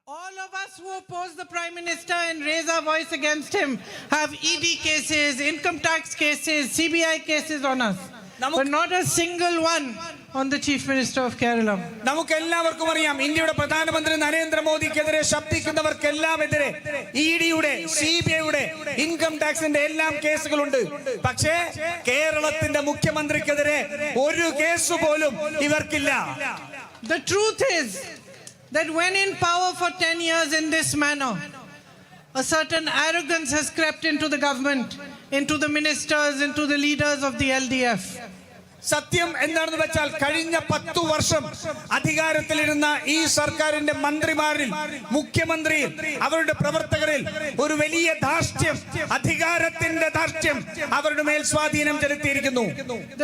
All of us who oppose the Prime Minister and raise our voice against him have ED cases, income tax cases, CBI cases on us. But not a single one on the Chief Minister of Kerala. നമുക്കെല്ലാവർക്കും അറിയാം ഇന്ത്യയുടെ പ്രധാനമന്ത്രി നരേന്ദ്രമോദിക്കെതിരെ ശബ്ദിക്കുന്നവർക്കെല്ലാമെതിരെ ഇഡിയുടെ സിബിഐയുടെ income ടാക്സിന്റെ എല്ലാം കേസുകളുണ്ട്. പക്ഷേ കേരളത്തിന്റെ മുഖ്യമന്ത്രിക്കെതിരെ ഒരു കേസ് പോലും ഇവർക്കില്ല. The truth is that when in power for 10 years in this manner, a certain arrogance has crept into the government, into the ministers, into the leaders of the LDF. സത്യം എന്താണെന്ന് വെച്ചാൽ കഴിഞ്ഞ 10 വർഷം അധികാരത്തിലിരുന്ന ഈ സർക്കാരിന്റെ മന്ത്രിമാരിൽ, മുഖ്യമന്ത്രിയിൽ, അവരുടെ പ്രവർത്തകരിൽ ഒരു വലിയ ധാർഷ്ട്യം, അധികാരത്തിന്റെ ധാർഷ്ട്യം അവരുടെ മേൽ സ്വാധീനം ചെലുത്തിയിരിക്കുന്നു.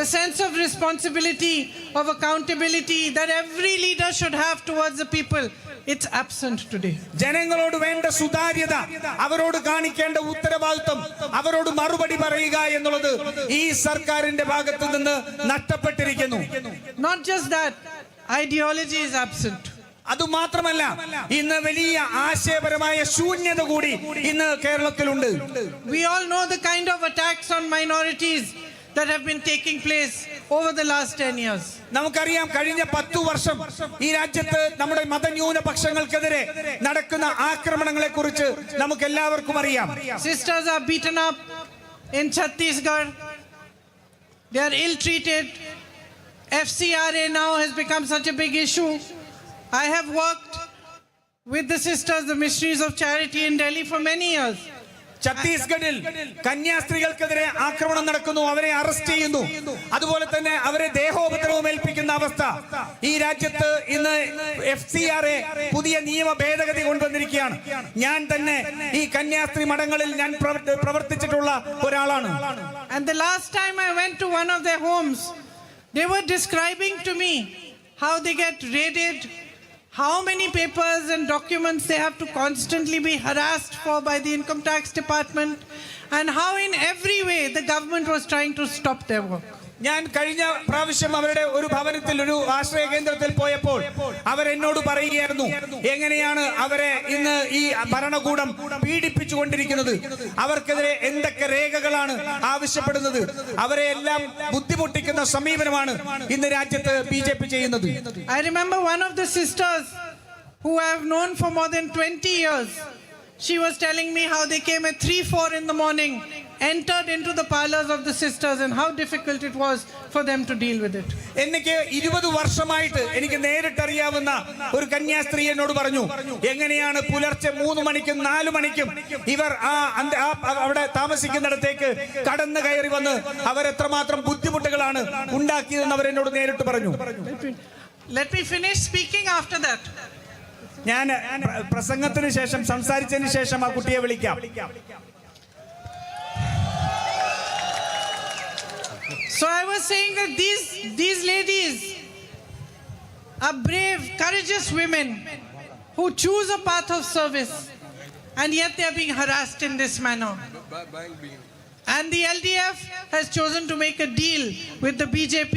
The sense of responsibility, of accountability that every leader should have towards the people, it's absent today. ജനങ്ങളോട് വേണ്ട സുതാര്യത, അവരോട് കാണിക്കേണ്ട ഉത്തരവാദിത്വം, അവരോട് മറുപടി പറയുക എന്നുള്ളത് ഈ സർക്കാരിന്റെ ഭാഗത്തു നിന്ന് നഷ്ടപ്പെട്ടിരിക്കുന്നു. Not just that, ideology is absent. അതുമാത്രമല്ല, ഇന്ന് വലിയ ആശയപരമായ ശൂന്യത കൂടി ഇന്ന് കേരളത്തിലുണ്ട്. We all know the kind of attacks on minorities that have been taking place over the last 10 years. നമുക്കറിയാം കഴിഞ്ഞ 10 വർഷം ഈ രാജ്യത്ത് നമ്മുടെ മതന്യൂനപക്ഷങ്ങൾക്കെതിരെ നടക്കുന്ന ആക്രമണങ്ങളെ കുറിച്ച് നമുക്ക് എല്ലാവർക്കും അറിയാം. Sisters are beaten up in Chhattisgarh. They are ill-treated. FCRA now has become such a big issue. I have worked with the sisters, the Missionaries of Charity in Delhi for many years. ഛത്തീസ്ഗഡിൽ കന്യാസ്ത്രീകൾക്കെതിരെ ആക്രമണം നടക്കുന്നു, അവരെ arrest ചെയ്യുന്നു, അതുപോലെ തന്നെ അവരെ ദേഹോപദ്രവം ഏൽപ്പിക്കുന്ന അവസ്ഥ ഈ രാജ്യത്ത് ഇന്ന് FCRA പുതിയ നിയമ ഭേദഗതി കൊണ്ടുവന്നിരിക്കുകയാണ്. ഞാൻ തന്നെ ഈ കന്യാസ്ത്രീ മഠങ്ങളിൽ ഞാൻ പ്രവർത്തിച്ചിട്ടുള്ള ഒരാളാണ്. And the last time I went to one of their homes, they were describing to me how they get raided, how many papers and documents they have to constantly be harassed for by the income tax department, and how in every way the government was trying to stop their work. ഞാൻ കഴിഞ്ഞ പ്രാവശ്യം അവരുടെ ഒരു ഭവനത്തിൽ, ഒരു ആശ്രയ കേന്ദ്രത്തിൽ പോയപ്പോൾ അവരെന്നോട് പറയുകയായിരുന്നു എങ്ങനെയാണ് അവരെ ഇന്ന് ഈ ഭരണകൂടം പീഡിപ്പിച്ചുകൊണ്ടിരിക്കുന്നത്, അവർക്കെതിരെ എന്തൊക്കെ രേഖകളാണ് ആവശ്യപ്പെടുന്നത്, അവരെ എല്ലാം ബുദ്ധിമുട്ടിക്കുന്ന സമീപനമാണ് ഇന്ന് രാജ്യത്ത് BJP ചെയ്യുന്നത്. I remember one of the sisters who I have known for more than 20 years. She was telling me how they came at 3-4 in the morning, entered into the parlors of the sisters, and how difficult it was for them to deal with it. എനിക്ക് 20 വർഷമായിട്ട് എനിക്ക് നേരിട്ടറിയാവുന്ന ഒരു കന്യാസ്ത്രീ എന്നോട് പറഞ്ഞു എങ്ങനെയാണ് പുലർച്ചെ 3 മണിക്കും 4 മണിക്കും ഇവർ അവിടെ താമസിക്കുന്നിടത്തേക്ക് കടന്നു കയറി വന്ന് അവരെത്രമാത്രം ബുദ്ധിമുട്ടുകളാണ് ഉണ്ടാക്കിയതെന്ന് അവരെന്നോട് നേരിട്ട് പറഞ്ഞു. Let me finish speaking after that. ഞാൻ പ്രസംഗത്തിന് ശേഷം, സംസാരിച്ചതിന് ശേഷം ആ കുട്ടിയെ വിളിക്കാം. So I was saying that these ladies are brave, courageous women who choose a path of service, and yet they are being harassed in this manner. And the LDF has chosen to make a deal with the BJP,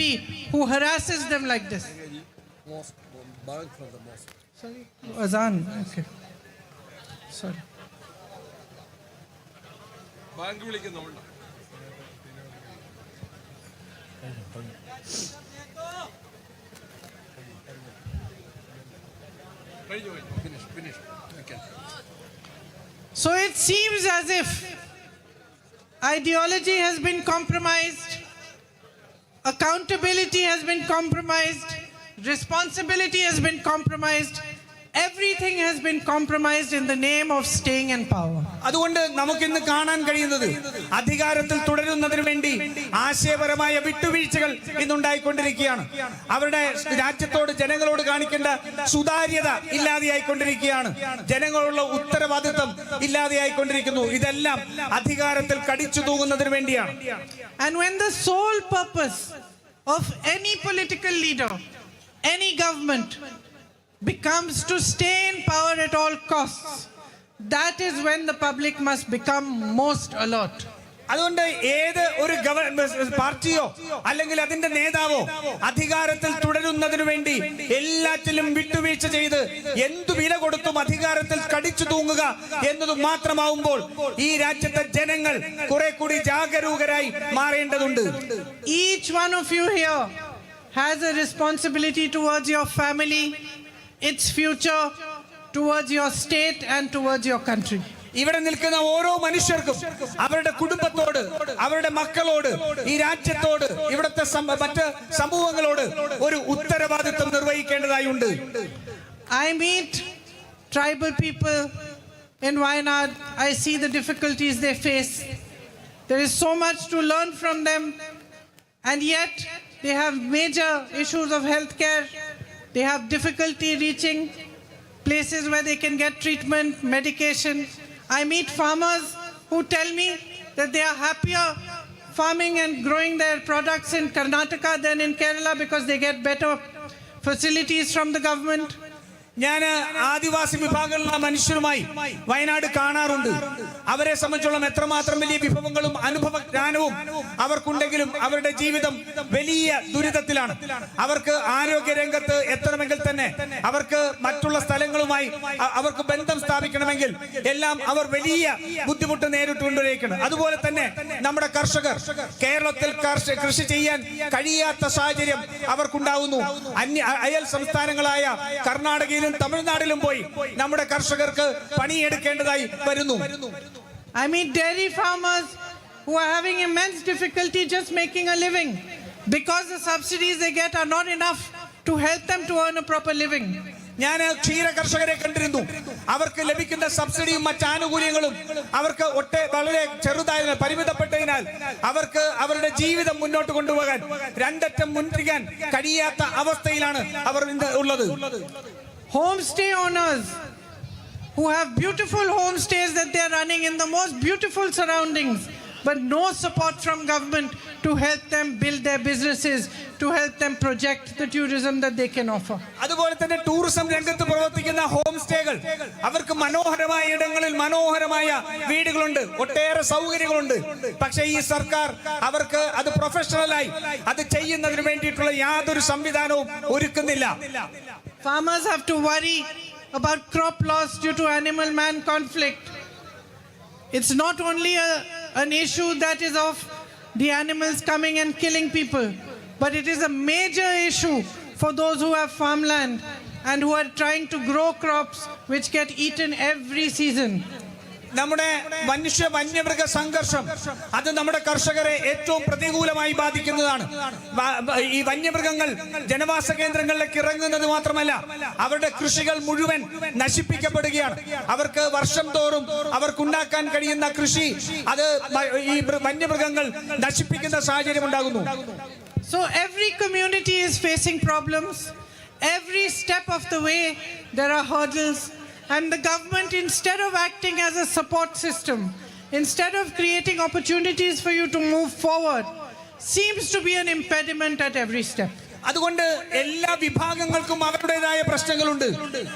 who harasses them like this. Sorry, Azan. Okay. Sorry. Finish. Okay. So it seems as if ideology has been compromised, accountability has been compromised, responsibility has been compromised, everything has been compromised in the name of staying in power. അതുകൊണ്ട് നമുക്കിന്ന് കാണാൻ കഴിയുന്നത് അധികാരത്തിൽ തുടരുന്നതിന് വേണ്ടി ആശയപരമായ വിട്ടുവീഴ്ചകൾ ഇന്നുണ്ടായിക്കൊണ്ടിരിക്കുകയാണ്. അവരുടെ രാജ്യത്തോട്, ജനങ്ങളോട് കാണിക്കേണ്ട സുതാര്യത ഇല്ലാതെയായിക്കൊണ്ടിരിക്കുകയാണ്. ജനങ്ങളുള്ള ഉത്തരവാദിത്വം ഇല്ലാതെയായിക്കൊണ്ടിരിക്കുന്നു. ഇതെല്ലാം അധികാരത്തിൽ കടിച്ചു തൂങ്ങുന്നതിന് വേണ്ടിയാണ്. And when the sole purpose of any political leader, any government becomes to stay in power at all costs, that is when the public must become most alert. അതുകൊണ്ട് ഏത് ഒരു പാർട്ടിയോ അല്ലെങ്കിൽ അതിന്റെ നേതാവോ അധികാരത്തിൽ തുടരുന്നതിനു വേണ്ടി എല്ലാറ്റിലും വിട്ടുവീഴ്ച ചെയ്ത് എന്തു വില കൊടുത്തും അധികാരത്തിൽ കടിച്ചു തൂങ്ങുക എന്നത് മാത്രമാവുമ്പോൾ ഈ രാജ്യത്തെ ജനങ്ങൾ കുറെ കൂടി ജാഗരൂകരായി മാറേണ്ടതുണ്ട്. Each one of you here has a responsibility towards your family, its future, towards your state and towards your country. ഇവിടെ നിൽക്കുന്ന ഓരോ മനുഷ്യർക്കും അവരുടെ കുടുംബത്തോട്, അവരുടെ മക്കളോട്, ഈ രാജ്യത്തോട്, ഇവിടുത്തെ മറ്റ് സമൂഹങ്ങളോട് ഒരു ഉത്തരവാദിത്വം നിർവഹിക്കേണ്ടതായുണ്ട്. I meet tribal people in Wayanad. I see the difficulties they face. There is so much to learn from them, and yet they have major issues of healthcare. They have difficulty reaching places where they can get treatment, medication. I meet farmers who tell me that they are happier farming and growing their products in Karnataka than in Kerala because they get better facilities from the government. ഞാൻ ആദിവാസി വിഭാഗങ്ങളിലുള്ള മനുഷ്യരുമായി വയനാട് കാണാറുണ്ട്. അവരെ സംബന്ധിച്ചോളം എത്രമാത്രം വലിയ വിഭവങ്ങളും അനുഭവജ്ഞാനവും അവർക്കുണ്ടെങ്കിലും അവരുടെ ജീവിതം വലിയ ദുരിതത്തിലാണ്. അവർക്ക് ആരോഗ്യ രംഗത്ത് എത്തണമെങ്കിൽ തന്നെ അവർക്ക് മറ്റുള്ള സ്ഥലങ്ങളുമായി അവർക്ക് ബന്ധം സ്ഥാപിക്കണമെങ്കിൽ എല്ലാം അവർ വലിയ ബുദ്ധിമുട്ട് നേരിട്ടുകൊണ്ടിരിക്കണം. അതുപോലെ തന്നെ നമ്മുടെ കർഷകർ കേരളത്തിൽ കൃഷി ചെയ്യാൻ കഴിയാത്ത സാഹചര്യം അവർക്കുണ്ടാവുന്നു. അയൽ സംസ്ഥാനങ്ങളായ കർണാടകയിൽ തമിഴ്നാട്ടിലും പോയി നമ്മുടെ കർഷകർക്ക് പണിയെടുക്കേണ്ടതായി വരുന്നു. I meet dairy farmers who are having immense difficulty just making a living because the subsidies they get are not enough to help them to earn a proper living. ഞാൻ ക്ഷീര കർഷകരെ കണ്ടിരുന്നു. അവർക്ക് ലഭിക്കുന്ന സബ്സിഡിയും മറ്റാനുകൂല്യങ്ങളും അവർക്ക് വളരെ ചെറുതായതിനാൽ, പരിമിതപ്പെട്ടതിനാൽ അവർക്ക് അവരുടെ ജീവിതം മുന്നോട്ട് കൊണ്ടുപോകാൻ രണ്ടറ്റം മുൻപിക്കാൻ കഴിയാത്ത അവസ്ഥയിലാണ് അവർ ഉള്ളത്. Homestay owners who have beautiful homestays that they are running in the most beautiful surroundings, but no support from government to help them build their businesses, to help them project the tourism that they can offer. അതുപോലെ തന്നെ tourism രംഗത്ത് പ്രവർത്തിക്കുന്ന home സ്റ്റേകൾ, അവർക്ക് മനോഹരമായ ഇടങ്ങളിൽ മനോഹരമായ വീടുകളുണ്ട്, ഒട്ടേറെ സൗകര്യങ്ങളുണ്ട്. പക്ഷേ ഈ സർക്കാർ അവർക്ക് അത് പ്രൊഫഷണലായി അത് ചെയ്യുന്നതിന് വേണ്ടിയിട്ടുള്ള യാതൊരു സംവിധാനവും ഒരുക്കുന്നില്ല. Farmers have to worry about crop loss due to animal-man conflict. It's not only an issue that is of the animals coming and killing people, but it is a major issue for those who have farmland and who are trying to grow crops which get eaten every season. നമ്മുടെ വന്യമൃഗ സംഘർഷം അത് നമ്മുടെ കർഷകരെ ഏറ്റവും പ്രതികൂലമായി ബാധിക്കുന്നതാണ്. ഈ വന്യമൃഗങ്ങൾ ജനവാസ കേന്ദ്രങ്ങളിലേക്ക് ഇറങ്ങുന്നത് മാത്രമല്ല, അവരുടെ കൃഷികൾ മുഴുവൻ നശിപ്പിക്കപ്പെടുകയാണ്. അവർക്ക് വർഷം തോറും അവർക്കുണ്ടാക്കാൻ കഴിയുന്ന കൃഷി അത് ഈ വന്യമൃഗങ്ങൾ നശിപ്പിക്കുന്ന സാഹചര്യം ഉണ്ടാകുന്നു. So every community is facing problems. Every step of the way there are hurdles. And the government, instead of acting as a support system, instead of creating opportunities for you to move forward, seems to be an impediment at every step. അതുകൊണ്ട് എല്ലാ വിഭാഗങ്ങൾക്കും അവരുടേതായ പ്രശ്നങ്ങളുണ്ട്.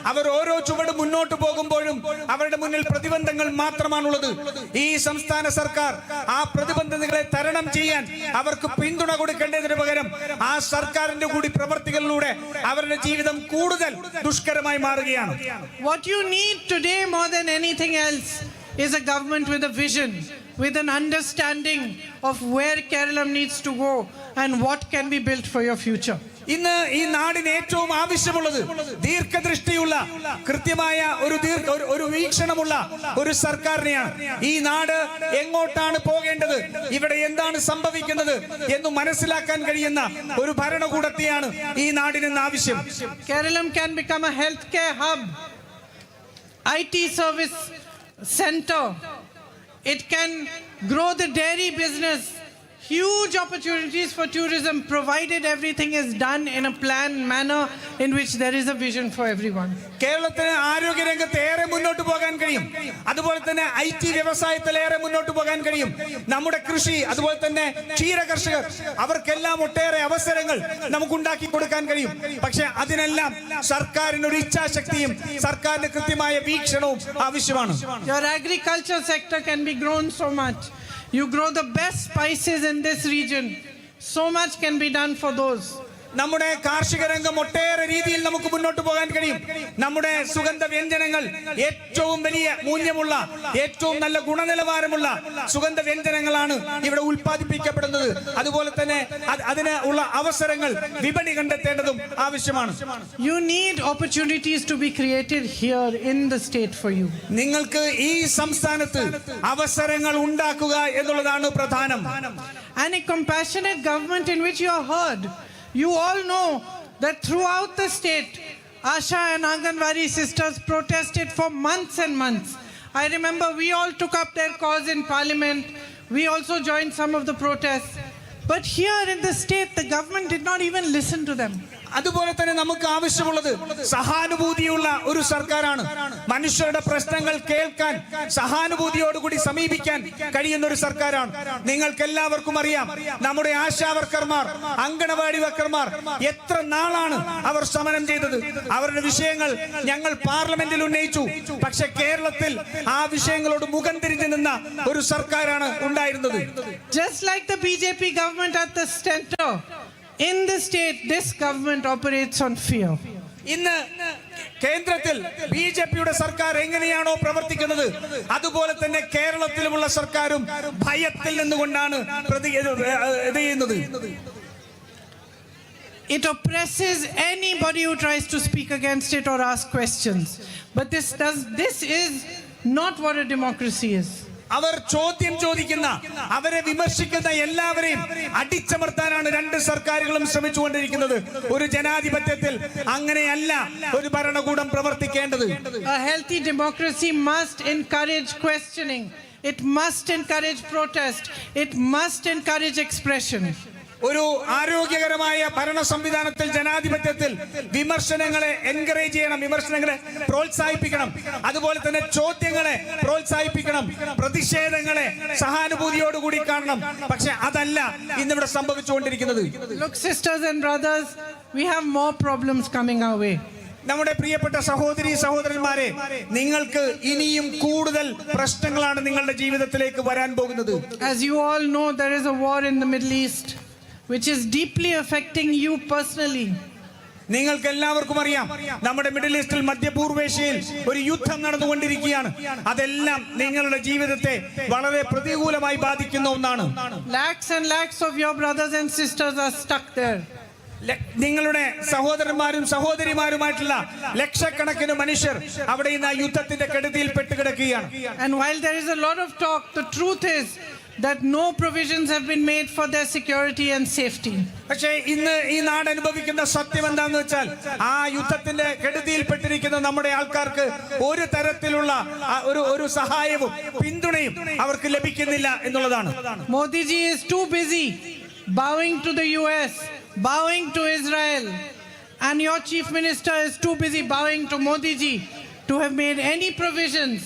അവർ ഓരോ ചുവട് മുന്നോട്ട് പോകുമ്പോഴും അവരുടെ മുന്നിൽ പ്രതിബന്ധങ്ങൾ മാത്രമാണുള്ളത്. ഈ സംസ്ഥാന സർക്കാർ ആ പ്രതിബന്ധങ്ങളെ തരണം ചെയ്യാൻ അവർക്ക് പിന്തുണ കൊടുക്കേണ്ടതിന് പകരം ആ സർക്കാരിന്റെ കൂടി പ്രവർത്തികളിലൂടെ അവരുടെ ജീവിതം കൂടുതൽ ദുഷ്കരമായി മാറുകയാണ്. What you need today more than anything else is a government with a vision, with an understanding of where Kerala needs to go and what can be built for your future. ഇന്ന് ഈ നാടിന് ഏറ്റവും ആവശ്യമുള്ളത് ദീർഘദൃഷ്ടിയുള്ള കൃത്യമായ ഒരു വീക്ഷണമുള്ള ഒരു സർക്കാരിനെയാണ്. ഈ നാട് എങ്ങോട്ടാണ് പോകേണ്ടത്, ഇവിടെ എന്താണ് സംഭവിക്കുന്നത് എന്ന് മനസ്സിലാക്കാൻ കഴിയുന്ന ഒരു ഭരണകൂടത്തെയാണ് ഈ നാടിന് ആവശ്യം. Kerala can become a healthcare hub, IT service center. It can grow the dairy business. Huge opportunities for tourism, provided everything is done in a planned manner in which there is a vision for everyone. കേരളത്തിന് ആരോഗ്യ രംഗത്ത് ഏറെ മുന്നോട്ട് പോകാൻ കഴിയും. അതുപോലെ തന്നെ IT വ്യവസായത്തിൽ ഏറെ മുന്നോട്ട് പോകാൻ കഴിയും. നമ്മുടെ കൃഷി, അതുപോലെ തന്നെ ക്ഷീര കർഷകർ, അവർക്കെല്ലാം ഒട്ടേറെ അവസരങ്ങൾ നമുക്കുണ്ടാക്കി കൊടുക്കാൻ കഴിയും. പക്ഷെ അതിനെല്ലാം സർക്കാരിന് ഒരു ഇച്ഛാശക്തിയും സർക്കാരിന് കൃത്യമായ വീക്ഷണവും ആവശ്യമാണ്. Your agriculture sector can be grown so much. You grow the best spices in this region. So much can be done for those. നമ്മുടെ കാർഷിക രംഗം ഒട്ടേറെ രീതിയിൽ നമുക്ക് മുന്നോട്ട് പോകാൻ കഴിയും. നമ്മുടെ സുഗന്ധ വ്യഞ്ജനങ്ങൾ ഏറ്റവും വലിയ മൂല്യമുള്ള ഏറ്റവും നല്ല ഗുണനിലവാരമുള്ള സുഗന്ധ വ്യഞ്ജനങ്ങളാണ് ഇവിടെ ഉൽപ്പാദിപ്പിക്കപ്പെടുന്നത്. അതുപോലെ തന്നെ അതിന് ഉള്ള അവസരങ്ങൾ വിപണി കണ്ടെത്തേണ്ടതും ആവശ്യമാണ്. You need opportunities to be created here in the state for you. നിങ്ങൾക്ക് ഈ സംസ്ഥാനത്ത് അവസരങ്ങൾ ഉണ്ടാക്കുക എന്നുള്ളതാണ് പ്രധാനം. And a compassionate government in which you are heard. You all know that throughout the state, Asha and Anganwadi sisters protested for months and months. I remember we all took up their cause in parliament. We also joined some of the protests. But here in the state, the government did not even listen to them. അതുപോലെ തന്നെ നമുക്ക് ആവശ്യമുള്ളത് സഹാനുഭൂതിയുള്ള ഒരു സർക്കാരാണ്. മനുഷ്യരുടെ പ്രശ്നങ്ങൾ കേൾക്കാൻ സഹാനുഭൂതിയോടുകൂടി സമീപിക്കാൻ കഴിയുന്ന ഒരു സർക്കാരാണ്. നിങ്ങൾക്ക് എല്ലാവർക്കും അറിയാം, നമ്മുടെ ആശാ വർക്കർമാർ, അങ്കണവാടി വർക്കർമാർ എത്ര നാളാണ് അവർ സമരം ചെയ്തത്. അവരുടെ വിഷയങ്ങൾ ഞങ്ങൾ പാർലമെന്റിൽ ഉന്നയിച്ചു. പക്ഷെ കേരളത്തിൽ ആ വിഷയങ്ങളോട് മുഖം തിരിഞ്ഞു നിന്ന ഒരു സർക്കാരാണ് ഉണ്ടായിരുന്നത്. Just like the BJP government at the center, in the state, this government operates on fear. ഇന്ന് കേന്ദ്രത്തിൽ ബിജെപിയുടെ സർക്കാർ എങ്ങനെയാണോ പ്രവർത്തിക്കുന്നത്, അതുപോലെ തന്നെ കേരളത്തിലുമുള്ള സർക്കാരും ഭയത്തിൽ നിന്നുകൊണ്ടാണ് ചെയ്യുന്നത്. It oppresses anybody who tries to speak against it or ask questions. But this is not what a democracy is. അവർ ചോദ്യം ചോദിക്കുന്ന, അവരെ വിമർശിക്കുന്ന എല്ലാവരെയും അടിച്ചമർത്താനാണ് രണ്ട് സർക്കാരുകളും ശ്രമിച്ചുകൊണ്ടിരിക്കുന്നത്. ഒരു ജനാധിപത്യത്തിൽ അങ്ങനെയല്ല ഒരു ഭരണകൂടം പ്രവർത്തിക്കേണ്ടത്. A healthy democracy must encourage questioning. It must encourage protest. It must encourage expression. ഒരു ആരോഗ്യകരമായ ഭരണ സംവിധാനത്തിൽ, ജനാധിപത്യത്തിൽ വിമർശനങ്ങളെ എൻകറേജ് ചെയ്യണം, വിമർശനങ്ങളെ പ്രോത്സാഹിപ്പിക്കണം. അതുപോലെ തന്നെ ചോദ്യങ്ങളെ പ്രോത്സാഹിപ്പിക്കണം, പ്രതിഷേധങ്ങളെ സഹാനുഭൂതിയോടുകൂടി കാണണം. പക്ഷെ അതല്ല ഇന്നിവിടെ സംഭവിച്ചുകൊണ്ടിരിക്കുന്നത്. Look, sisters and brothers, we have more problems coming our way. നമ്മുടെ പ്രിയപ്പെട്ട സഹോദരി സഹോദരന്മാരെ, നിങ്ങൾക്ക് ഇനിയും കൂടുതൽ പ്രശ്നങ്ങളാണ് നിങ്ങളുടെ ജീവിതത്തിലേക്ക് വരാൻ പോകുന്നത്. As you all know, there is a war in the Middle East, which is deeply affecting you personally. നിങ്ങൾക്ക് എല്ലാവർക്കും അറിയാം, നമ്മുടെ മിഡിൽ ഈസ്റ്റിൽ, മധ്യപൂർവേഷ്യയിൽ ഒരു യുദ്ധം നടന്നുകൊണ്ടിരിക്കുകയാണ്. അതെല്ലാം നിങ്ങളുടെ ജീവിതത്തെ വളരെ പ്രതികൂലമായി ബാധിക്കുന്ന ഒന്നാണ്. Lakhs and lakhs of your brothers and sisters are stuck there. നിങ്ങളുടെ സഹോദരന്മാരും സഹോദരിമാരുമായിട്ടുള്ള ലക്ഷക്കണക്കിന് മനുഷ്യർ അവിടെ ഇന്ന് ആ യുദ്ധത്തിന്റെ കെടുതിയിൽ പെട്ടുകിടക്കുകയാണ്. And while there is a lot of talk, the truth is that no provisions have been made for their security and safety. പക്ഷേ ഇന്ന് ഈ നാട് അനുഭവിക്കുന്ന സത്യം എന്താണെന്ന് വെച്ചാൽ, ആ യുദ്ധത്തിന്റെ കെടുതിയിൽപ്പെട്ടിരിക്കുന്ന നമ്മുടെ ആൾക്കാർക്ക് ഒരു തരത്തിലുള്ള ഒരു സഹായവും പിന്തുണയും അവർക്ക് ലഭിക്കുന്നില്ല എന്നുള്ളതാണ്. Modi ji is too busy bowing to the US, bowing to Israel, and your chief minister is too busy bowing to Modi ji to have made any provisions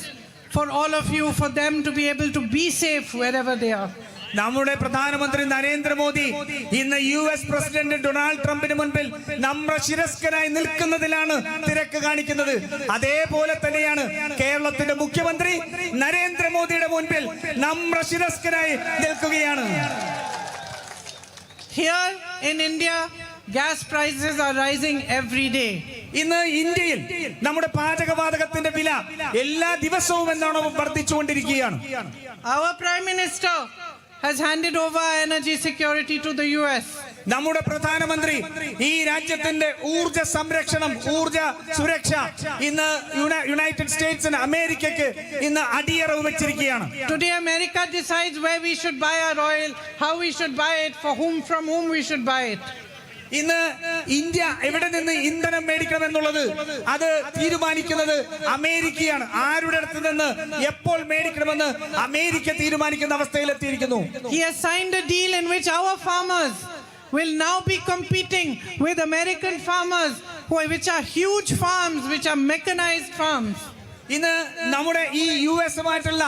for all of you, for them to be able to be safe wherever they are. നമ്മുടെ പ്രധാനമന്ത്രി നരേന്ദ്രമോദി ഇന്ന് US president Donald ട്രംപിന് മുൻപിൽ നമ്രശിരസ്കനായി നിൽക്കുന്നതിലാണ് തിരക്ക് കാണിക്കുന്നത്. അതേപോലെ തന്നെയാണ് കേരളത്തിന്റെ മുഖ്യമന്ത്രി നരേന്ദ്രമോദിയുടെ മുൻപിൽ നമ്രശിരസ്കനായി നിൽക്കുകയാണ്. Here in India, gas prices are rising every day. ഇന്ന് ഇന്ത്യയിൽ നമ്മുടെ പാചകവാതകത്തിന്റെ വില എല്ലാ ദിവസവും എന്നാണ് വർദ്ധിച്ചുകൊണ്ടിരിക്കുകയാണ്. Our Prime Minister has handed over energy security to the US. നമ്മുടെ പ്രധാനമന്ത്രി ഈ രാജ്യത്തിന്റെ ഊർജ സംരക്ഷണം, ഊർജ സുരക്ഷ ഇന്ന് യുണൈറ്റഡ് സ്റ്റേറ്റ്സിന്, അമേരിക്കയ്ക്ക് ഇന്ന് അടിയറവ് വെച്ചിരിക്കുകയാണ്. Today America decides where we should buy our oil, how we should buy it, from whom we should buy it. ഇന്ന് ഇന്ത്യ എവിടെ നിന്ന് ഇന്ധനം മേടിക്കണം എന്നുള്ളത് അത് തീരുമാനിക്കുന്നത് അമേരിക്കയാണ്. ആരുടെ അടുത്ത് നിന്ന് എപ്പോൾ മേടിക്കണമെന്ന് അമേരിക്ക തീരുമാനിക്കുന്ന അവസ്ഥയിലെത്തിയിരിക്കുന്നു. He has signed a deal in which our farmers will now be competing with American farmers, which are huge farms, which are mechanized farms. ഇന്ന് നമ്മുടെ ഈ US-മായിട്ടുള്ള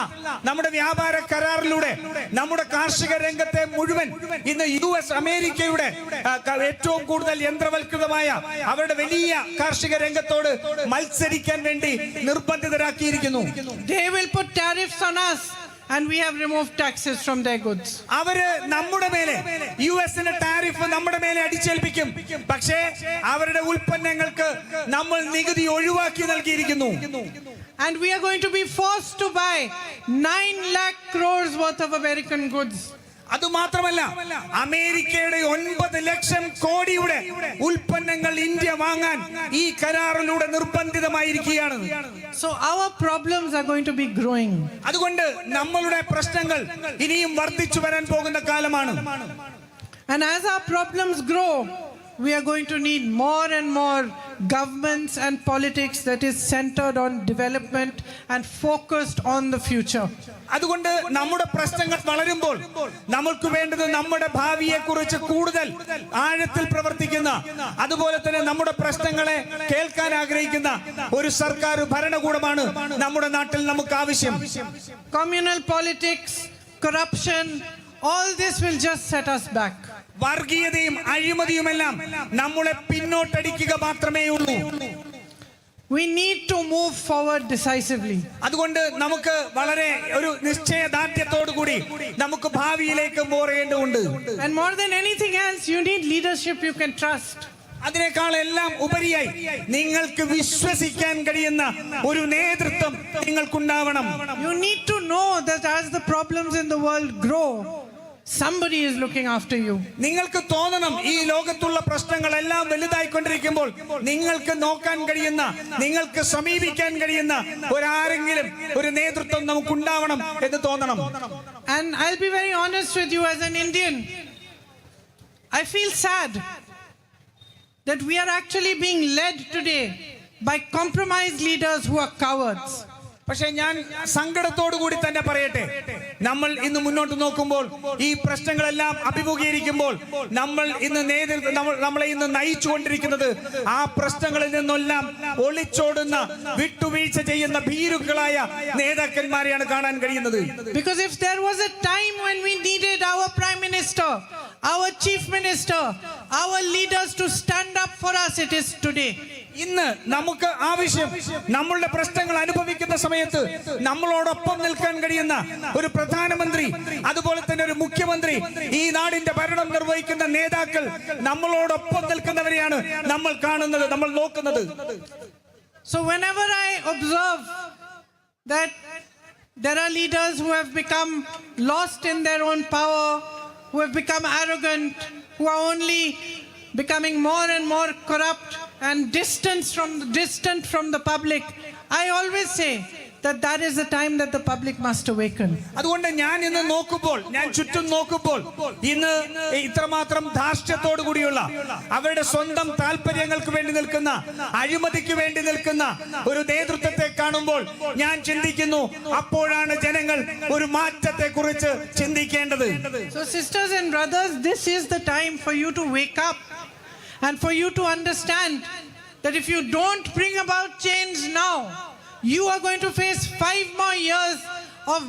നമ്മുടെ വ്യാപാര കരാറിലൂടെ നമ്മുടെ കാർഷിക രംഗത്തെ മുഴുവൻ ഇന്ന് US അമേരിക്കയുടെ ഏറ്റവും കൂടുതൽ യന്ത്രവൽകൃതമായ അവരുടെ വലിയ കാർഷിക രംഗത്തോട് മത്സരിക്കാൻ വേണ്ടി നിർബന്ധിതരാക്കിയിരിക്കുന്നു. They will put tariffs on us and we have removed taxes from their goods. അവര് നമ്മുടെ മേലെ യുഎസിന്റെ ടാരിഫ് നമ്മുടെ മേലെ അടിച്ചേൽപ്പിക്കും. പക്ഷേ അവരുടെ ഉൽപ്പന്നങ്ങൾക്ക് നമ്മൾ നികുതി ഒഴിവാക്കി നൽകിയിരിക്കുന്നു. And we are going to be forced to buy 9 lakh crores worth of American goods. അതുമാത്രമല്ല, അമേരിക്കയുടെ 9 ലക്ഷം കോടിയുടെ ഉൽപ്പന്നങ്ങൾ ഇന്ത്യ വാങ്ങാൻ ഈ കരാറിലൂടെ നിർബന്ധിതമായിരിക്കുകയാണ്. So our problems are going to be growing. അതുകൊണ്ട് നമ്മളുടെ പ്രശ്നങ്ങൾ ഇനിയും വർദ്ധിച്ചു വരാൻ പോകുന്ന കാലമാണ്. And as our problems grow, we are going to need more and more governments and politics that is centered on development and focused on the future. അതുകൊണ്ട് നമ്മുടെ പ്രശ്നങ്ങൾ വളരുമ്പോൾ നമുക്ക് വേണ്ടത് നമ്മുടെ ഭാവിയെ കുറിച്ച് കൂടുതൽ ആഴത്തിൽ പ്രവർത്തിക്കുന്ന, അതുപോലെ തന്നെ നമ്മുടെ പ്രശ്നങ്ങളെ കേൾക്കാൻ ആഗ്രഹിക്കുന്ന ഒരു സർക്കാർ ഭരണകൂടമാണ് നമ്മുടെ നാട്ടിൽ നമുക്ക് ആവശ്യം. Communal politics, corruption, all this will just set us back. വർഗീയതയും അഴിമതിയുമെല്ലാം നമ്മളെ പിന്നോട്ടടിക്കുക മാത്രമേ ഉള്ളൂ. We need to move forward decisively. അതുകൊണ്ട് നമുക്ക് വളരെ ഒരു നിശ്ചയദാർഢ്യത്തോടു കൂടി നമുക്ക് ഭാവിയിലേക്ക് പോകേണ്ടതുണ്ട്. And more than anything else, you need leadership you can trust. അതിനേക്കാൾ എല്ലാം ഉപരിയായി നിങ്ങൾക്ക് വിശ്വസിക്കാൻ കഴിയുന്ന ഒരു നേതൃത്വം നിങ്ങൾക്കുണ്ടാവണം. You need to know that as the problems in the world grow, somebody is looking after you. നിങ്ങൾക്ക് തോന്നണം, ഈ ലോകത്തുള്ള പ്രശ്നങ്ങളെല്ലാം വലുതായിക്കൊണ്ടിരിക്കുമ്പോൾ നിങ്ങൾക്ക് നോക്കാൻ കഴിയുന്ന, നിങ്ങൾക്ക് സമീപിക്കാൻ കഴിയുന്ന ഒരാരെങ്കിലും, ഒരു നേതൃത്വം നമുക്കുണ്ടാവണം എന്ന് തോന്നണം. And I'll be very honest with you, as an Indian, I feel sad that we are actually being led today by compromised leaders who are cowards. പക്ഷെ ഞാൻ സങ്കടത്തോടു കൂടി തന്നെ പറയട്ടെ, നമ്മൾ ഇന്ന് മുന്നോട്ട് നോക്കുമ്പോൾ, ഈ പ്രശ്നങ്ങളെല്ലാം അഭിമുഖീകരിക്കുമ്പോൾ നമ്മളെ ഇന്ന് നയിച്ചുകൊണ്ടിരിക്കുന്നത് ആ പ്രശ്നങ്ങളിൽ നിന്നെല്ലാം ഒളിച്ചോടുന്ന, വിട്ടുവീഴ്ച ചെയ്യുന്ന ഭീരുക്കളായ നേതാക്കന്മാരെയാണ് കാണാൻ കഴിയുന്നത്. Because if there was a time when we needed our Prime Minister, our Chief Minister, our leaders to stand up for us, it is today. ഇന്ന് നമുക്ക് ആവശ്യം, നമ്മളുടെ പ്രശ്നങ്ങൾ അനുഭവിക്കുന്ന സമയത്ത് നമ്മളോടൊപ്പം നിൽക്കാൻ കഴിയുന്ന ഒരു പ്രധാനമന്ത്രി, അതുപോലെ തന്നെ ഒരു മുഖ്യമന്ത്രി, ഈ നാടിന്റെ ഭരണം നിർവഹിക്കുന്ന നേതാക്കൾ നമ്മളോടൊപ്പം നിൽക്കുന്നവരെയാണ് നമ്മൾ കാണുന്നത്, നമ്മൾ നോക്കുന്നത്. So whenever I observe that there are leaders who have become lost in their own power, who have become arrogant, who are only becoming more and more corrupt and distant from the public, I always say that is the time that the public must awaken. അതുകൊണ്ട് ഞാൻ ഇന്ന് നോക്കുമ്പോൾ, ഞാൻ ചുറ്റും നോക്കുമ്പോൾ, ഇന്ന് ഇത്രമാത്രം ധാർഷ്ട്യത്തോടു കൂടിയുള്ള, അവരുടെ സ്വന്തം താല്പര്യങ്ങൾക്ക് വേണ്ടി നിൽക്കുന്ന, അഴിമതിക്ക് വേണ്ടി നിൽക്കുന്ന ഒരു നേതൃത്വത്തെ കാണുമ്പോൾ ഞാൻ ചിന്തിക്കുന്നു, അപ്പോഴാണ് ജനങ്ങൾ ഒരു മാറ്റത്തെ കുറിച്ച് ചിന്തിക്കേണ്ടത്. So sisters and brothers, this is the time for you to wake up and for you to understand that if you don't bring about change now, you are going to face 5 more years of